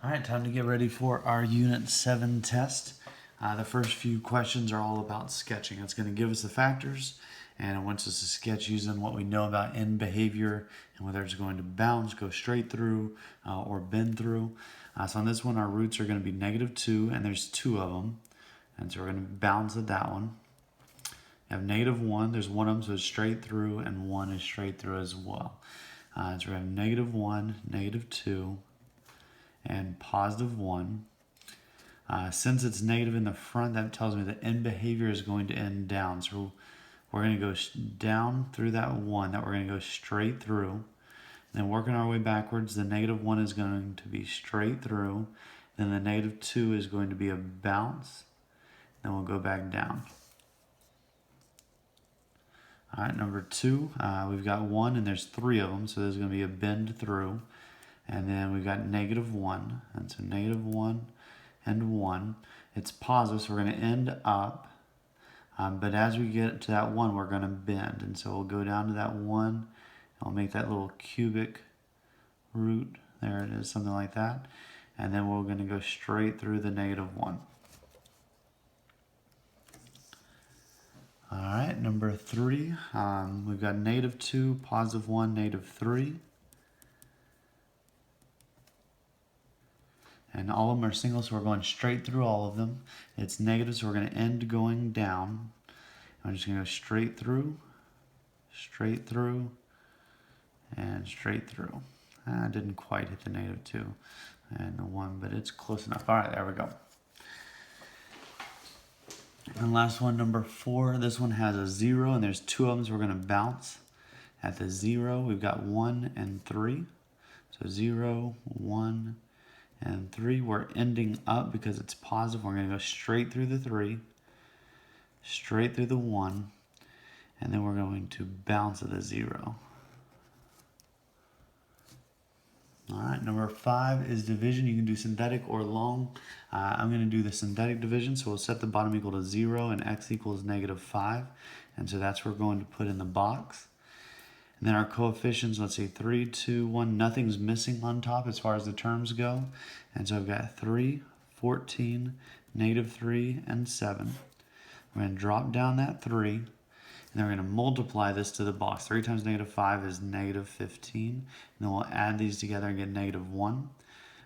All right, time to get ready for our Unit 7 test. The first few questions are all about sketching. It's going to give us the factors, and it wants us to sketch using what we know about end behavior and whether it's going to bounce, go straight through, or bend through. So on this one, our roots are going to be -2, and there's 2 of them. And so we're going to bounce at that one. You have -1, there's 1 of them, so it's straight through, and 1 is straight through as well. So we have -1, -2, and +1. Since it's negative in the front, that tells me the end behavior is going to end down. So we're going to go down through that 1, that we're going to go straight through. Then working our way backwards, the -1 is going to be straight through. Then the -2 is going to be a bounce. Then we'll go back down. All right, number 2, we've got 1 and there's 3 of them, so there's going to be a bend through. And then we've got -1, and so -1 and 1. It's positive, so we're going to end up. But as we get to that 1, we're going to bend. And so we'll go down to that 1, and we'll make that little cubic root. There it is, something like that. And then we're going to go straight through the -1. All right, number 3, we've got -2, +1, -3. And all of them are single, so we're going straight through all of them. It's negative, so we're going to end going down. I'm just going to go straight through, and straight through. I didn't quite hit the -2 and the 1, but it's close enough. All right, there we go. And last one, number 4. This one has a 0, and there's 2 of them, so we're going to bounce. At the 0, we've got 1 and 3. So 0, 1, and 3. We're ending up because it's positive. We're going to go straight through the 3, straight through the 1, and then we're going to bounce at the 0. All right, number 5 is division. You can do synthetic or long. I'm going to do the synthetic division, so we'll set the bottom equal to 0 and x equals -5. And so that's what we're going to put in the box. And then our coefficients, let's see, 3, 2, 1, nothing's missing on top as far as the terms go. And so I've got 3, 14, -3, and 7. We're going to drop down that 3, and then we're going to multiply this to the box. 3 times -5 is -15. And then we'll add these together and get -1.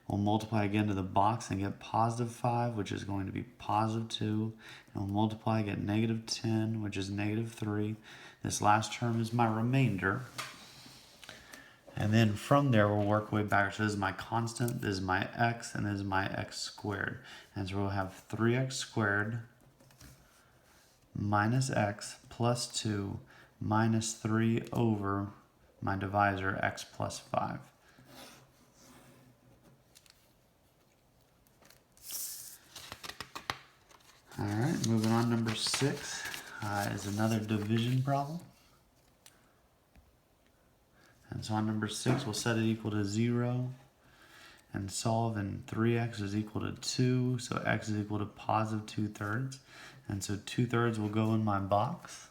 We'll multiply again to the box and get +5, which is going to be +2. And we'll multiply, get -10, which is -3. This last term is my remainder. And then from there, we'll work way backwards. So this is my constant, this is my x, and this is my x squared. And so we'll have 3x squared minus x plus 2 minus 3 over my divisor, x plus 5. All right, moving on, number 6 is another division problem. And so on number 6, we'll set it equal to 0 and solve, and 3x is equal to 2, so x is equal to +2/3. And so 2/3 will go in my box.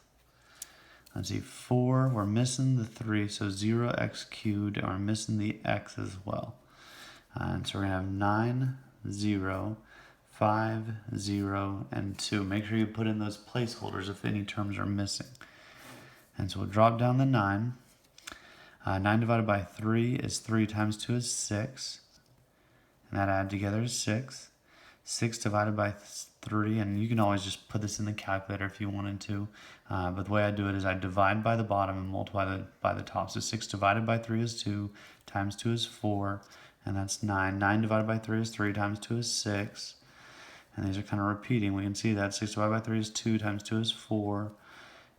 Let's see, 4, we're missing the 3, so 0x cubed, and we're missing the x as well. And so we're going to have 9, 0, 5, 0, and 2. Make sure you put in those placeholders if any terms are missing. And so we'll drop down the 9. 9 divided by 3 is 3 times 2 is 6. And that added together is 6. 6 divided by 3, and you can always just put this in the calculator if you wanted to. But the way I do it is I divide by the bottom and multiply by the top. So 6 divided by 3 is 2, times 2 is 4, and that's 9. 9 divided by 3 is 3, times 2 is 6. And these are kind of repeating. We can see that 6 divided by 3 is 2, times 2 is 4,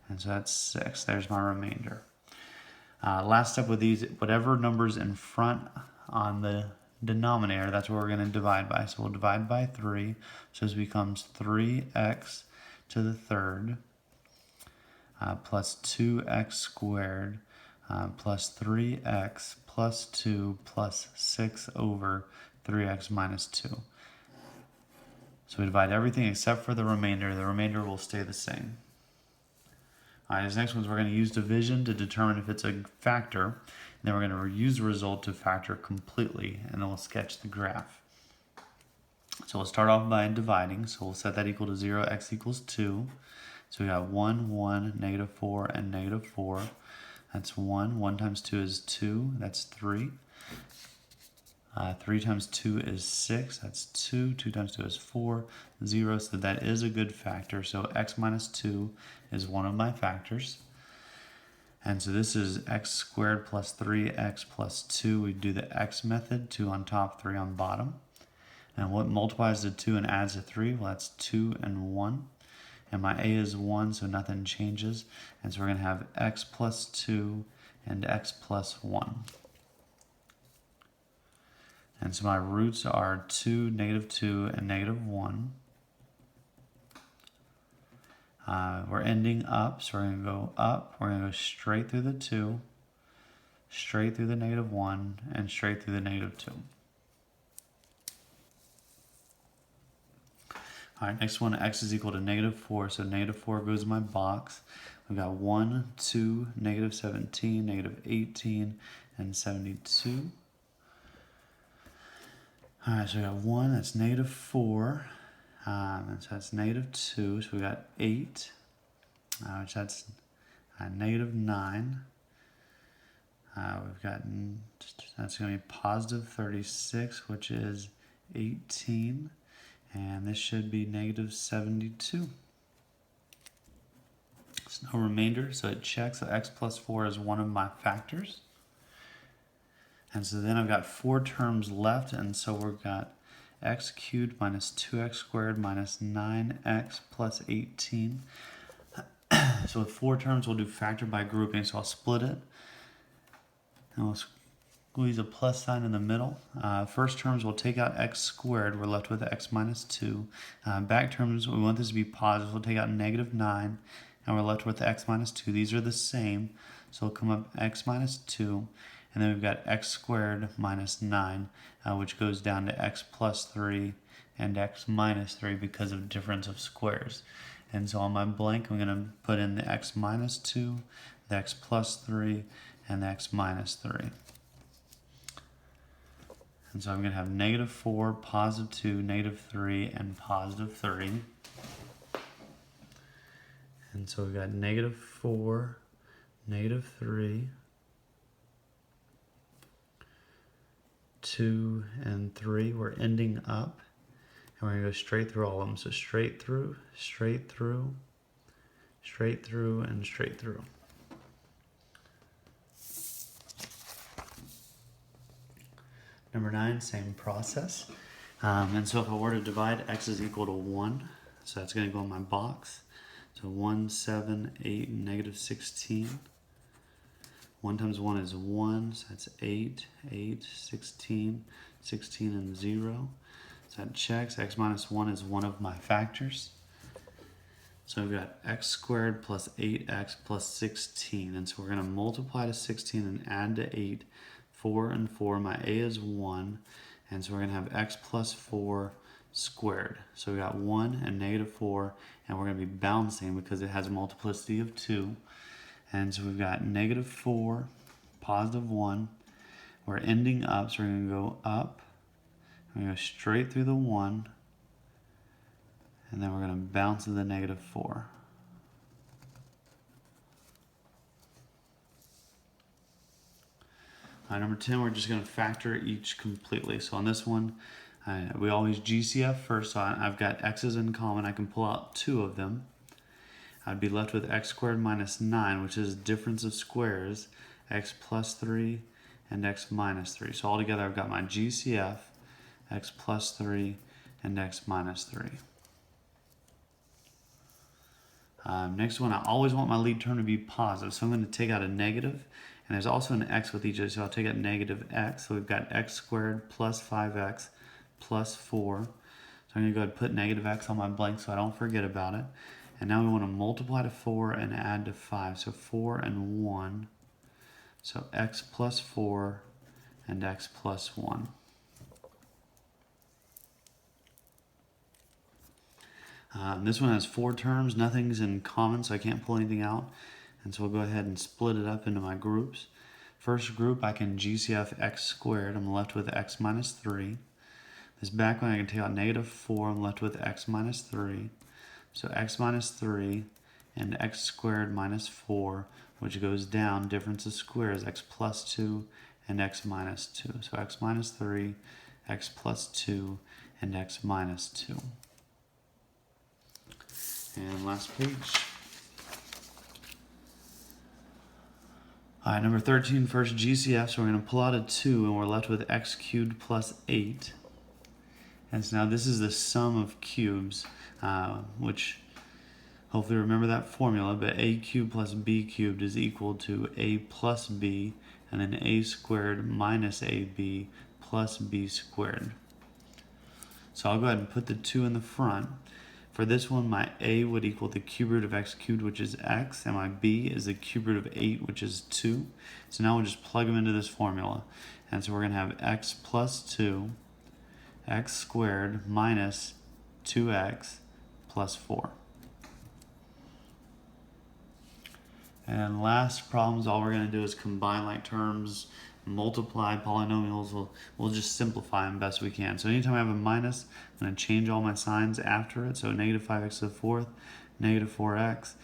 and so that's 6. There's my remainder. Last step with these, whatever number's in front on the denominator, that's what we're going to divide by. So we'll divide by 3, so this becomes 3x to the 3rd plus 2x squared plus 3x plus 2 plus 6 over 3x minus 2. So we divide everything except for the remainder. The remainder will stay the same. All right, this next one's we're going to use division to determine if it's a factor. And then we're going to use the result to factor completely, and then we'll sketch the graph. So we'll start off by dividing. So we'll set that equal to 0, x equals 2. So we got 1, 1, negative 4, and negative 4. That's 1. 1 times 2 is 2. That's 3. 3 times 2 is 6. That's 2. 2 times 2 is 4. 0. So that is a good factor. So x minus 2 is one of my factors. And so this is x squared plus 3x plus 2. We do the x method, 2 on top, 3 on bottom. And what multiplies to 2 and adds to 3? Well, that's 2 and 1. And my a is 1, so nothing changes. And so we're going to have x plus 2 and x plus 1. And so my roots are 2, negative 2, and negative 1. We're ending up, so we're going to go up. We're going to go straight through the 2, straight through the negative 1, and straight through the negative 2. All right, next one, x is equal to negative 4, so negative 4 goes in my box. We've got 1, 2, negative 17, negative 18, and 72. All right, so we got 1, that's negative 4, and so that's negative 2, so we got 8, which that's negative 9. We've got, that's going to be positive 36, which is 18. And this should be negative 72. There's no remainder, so it checks. So x plus 4 is one of my factors. And so then I've got 4 terms left, and so we've got x cubed minus 2x squared minus 9x plus 18. So with 4 terms, we'll do factor by grouping. So I'll split it. And we'll squeeze a plus sign in the middle. First terms, we'll take out x squared. We're left with x minus 2. Back terms, we want this to be positive. We'll take out negative 9, and we're left with x minus 2. These are the same, so it'll come up x minus 2. And then we've got x squared minus 9, which goes down to x plus 3 and x minus 3 because of difference of squares. And so on my blank, I'm going to put in the x minus 2, the x plus 3, and the x minus 3. And so I'm going to have negative 4, positive 2, negative 3, and positive 3. And so we've got negative 4, negative 3, 2, and 3. We're ending up. And we're going to go straight through all of them. So straight through, straight through, straight through, and straight through. Number 9, same process. And so if I were to divide, x is equal to 1. So that's going to go in my box. So 1, 7, 8, and negative 16. 1 times 1 is 1, so that's 8, 8, 16, 16, and 0. So that checks. X minus 1 is one of my factors. So we've got x squared plus 8x plus 16. And so we're going to multiply to 16 and add to 8. 4 and 4. My a is 1. And so we're going to have x plus 4 squared. So we got 1 and negative 4. And we're going to be bouncing because it has a multiplicity of 2. And so we've got negative 4, positive 1. We're ending up, so we're going to go up. We're going to go straight through the 1. And then we're going to bounce to the negative 4. Number 10, we're just going to factor each completely. So on this one, we always GCF first. So I've got x's in common. I can pull out 2 of them. I'd be left with x squared minus 9, which is difference of squares, x plus 3 and x minus 3. So altogether, I've got my GCF, x plus 3 and x minus 3. Next one, I always want my lead term to be positive, so I'm going to take out a negative, and there's also an x with each other, so I'll take out negative x. So we've got x squared plus 5x plus 4. So I'm going to go ahead and put negative x on my blank so I don't forget about it. And now we want to multiply to 4 and add to 5. So 4 and 1. So x plus 4 and x plus 1. This one has 4 terms. Nothing's in common, so I can't pull anything out. And so we'll go ahead and split it up into my groups. First group, I can GCF x squared. I'm left with x minus 3. This back one I can take out negative 4. I'm left with x minus 3. So x minus 3 and x squared minus 4, which goes down. Difference of squares, x plus 2 and x minus 2. So x minus 3, x plus 2, and x minus 2. And last page. All right, number 13, first GCF. So we're going to pull out a 2, and we're left with x cubed plus 8. And so now this is the sum of cubes, which hopefully remember that formula, but a cubed plus b cubed is equal to a plus b, and then a squared minus ab plus b squared. So I'll go ahead and put the 2 in the front. For this one, my a would equal the cube root of x cubed, which is x, and my b is the cube root of 8, which is 2. So now we'll just plug them into this formula. And so we're going to have x plus 2, x squared minus 2x plus 4. And last problems, all we're going to do is combine like terms, multiply polynomials. We'll just simplify them best we can. So anytime I have a minus, I'm going to change all my signs after it. So negative 5x to the fourth, negative 4x,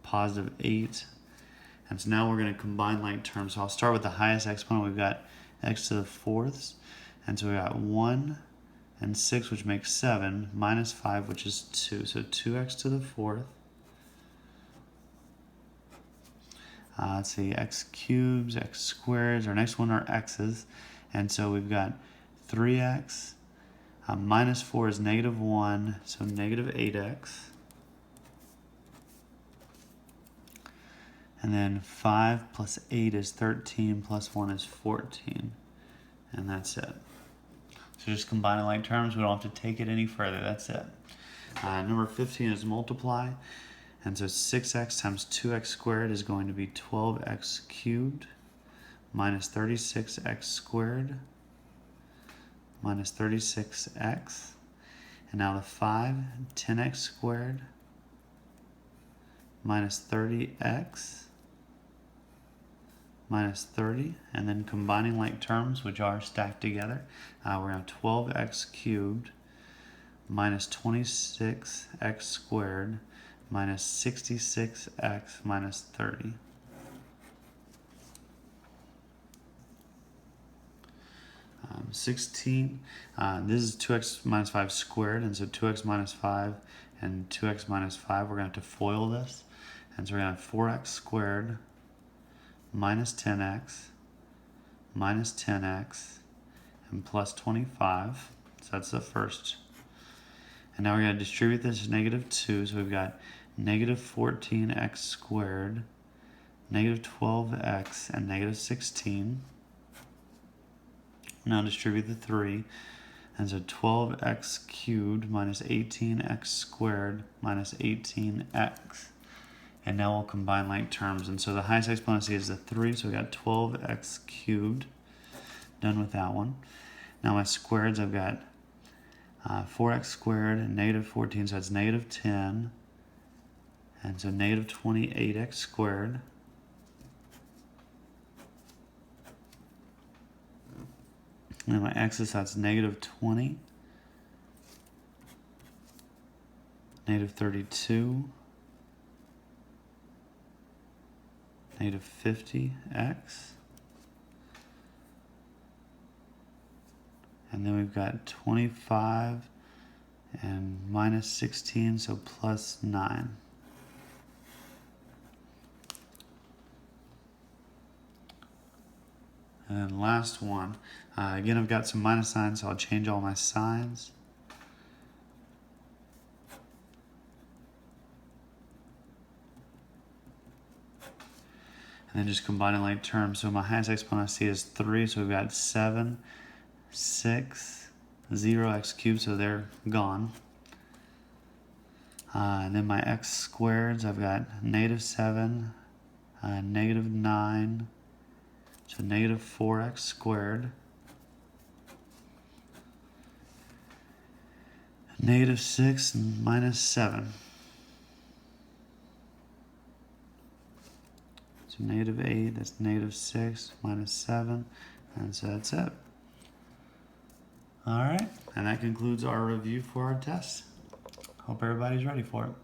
positive 8. And so now we're going to combine like terms. So I'll start with the highest exponent. We've got x to the fourths. And so we got 1 and 6, which makes 7, minus 5, which is 2. So 2x to the fourth. Let's see, x cubes, x squares. Our next one are x's. And so we've got 3x. Minus 4 is negative 1, so negative 8x. And then 5 plus 8 is 13, plus 1 is 14. And that's it. So just combining like terms, we don't have to take it any further. That's it. Number 15 is multiply. And so 6x times 2x squared is going to be 12x cubed minus 36x squared minus 36x. And now the 5, 10x squared minus 30x minus 30. And then combining like terms, which are stacked together, we're going to have 12x cubed minus 26x squared minus 66x minus 30. Um, 16, this is 2x minus 5 squared, and so 2x minus 5 and 2x minus 5, we're going to have to FOIL this. And so we're going to have 4x squared minus 10x minus 10x and plus 25. So that's the first. And now we're going to distribute this to negative 2, so we've got negative 14x squared, negative 12x, and negative 16. Now distribute the 3. And so 12x cubed minus 18x squared minus 18x. And now we'll combine like terms. And so the highest exponent is the 3, so we got 12x cubed. Done with that one. Now my squareds, I've got 4x squared and negative 14, so that's negative 10. And so negative 28x squared. And then my x's, that's negative 20. Negative 32. Negative 50x. And then we've got 25 and minus 16, so plus 9. And then last one. Again, I've got some minus signs, so I'll change all my signs. And then just combining like terms. So my highest exponent I see is 3, so we've got 7, 6, 0x cubed, so they're gone. And then my x squareds, I've got negative 7, negative 9, so negative 4x squared, negative 6, and minus 7. So negative 8, that's negative 6, minus 7, and so that's it. All right. And that concludes our review for our test. Hope everybody's ready for it.